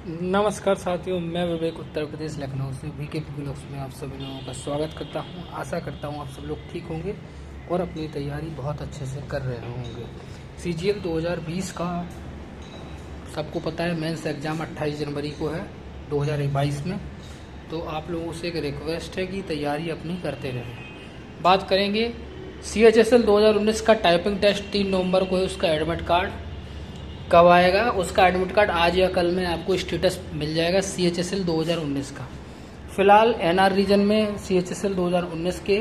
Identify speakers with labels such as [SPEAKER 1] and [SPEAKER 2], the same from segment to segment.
[SPEAKER 1] नमस्कार साथियों, मैं विवेक उत्तर प्रदेश लखनऊ से वीके ब्लॉग्स में आप सभी लोगों का स्वागत करता हूं। आशा करता हूं आप सब लोग ठीक होंगे और अपनी तैयारी बहुत अच्छे से कर रहे होंगे। सीजीएल 2020 का सबको पता है, मेंस एग्ज़ाम 28 जनवरी को है 2022 में। तो आप लोगों से एक रिक्वेस्ट है कि तैयारी अपनी करते रहें। बात करेंगे CHSL 2019 का टाइपिंग टेस्ट 3 नवंबर को है। उसका एडमिट कार्ड कब आएगा? उसका एडमिट कार्ड आज या कल में आपको स्टेटस मिल जाएगा CHSL 2019 का। फ़िलहाल NR रीजन में CHSL 2019 के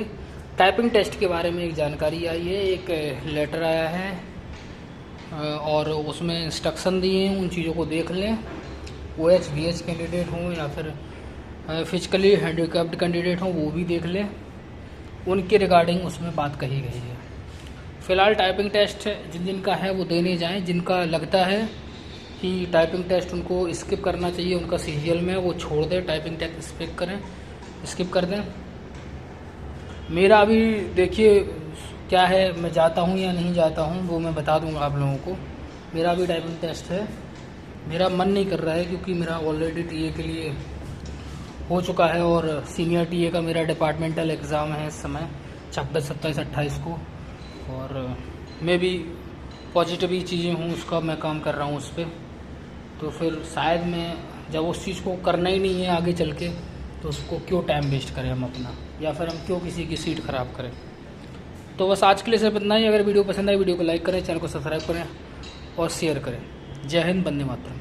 [SPEAKER 1] टाइपिंग टेस्ट के बारे में एक जानकारी आई है, एक लेटर आया है और उसमें इंस्ट्रक्शन दिए हैं। उन चीज़ों को देख लें। OH BH कैंडिडेट हों या फिर फिजिकली हैंडीकैप्ड कैंडिडेट हों, वो भी देख लें। उनके रिगार्डिंग उसमें बात कही गई है। फ़िलहाल टाइपिंग टेस्ट जिन जिन का है वो देने जाएं। जिनका लगता है कि टाइपिंग टेस्ट उनको स्किप करना चाहिए, उनका सीजीएल में वो छोड़ दें, टाइपिंग टेस्ट स्किप कर दें। मेरा अभी देखिए क्या है, मैं जाता हूँ या नहीं जाता हूँ वो मैं बता दूँगा आप लोगों को। मेरा भी टाइपिंग टेस्ट है। मेरा मन नहीं कर रहा है क्योंकि मेरा ऑलरेडी टीए के लिए हो चुका है और सीनियर टीए का मेरा डिपार्टमेंटल एग्ज़ाम है इस समय 26, 27, 28 को। और मैं भी पॉजिटिव ही चीज़ें हूँ, उसका मैं काम कर रहा हूँ उस पर। तो फिर शायद मैं जब उस चीज़ को करना ही नहीं है आगे चल के, तो उसको क्यों टाइम वेस्ट करें हम अपना, या फिर हम क्यों किसी की सीट ख़राब करें। तो बस आज के लिए सिर्फ इतना ही। अगर वीडियो पसंद आए वीडियो को लाइक करें, चैनल को सब्सक्राइब करें और शेयर करें। जय हिंद, वंदे मातरम।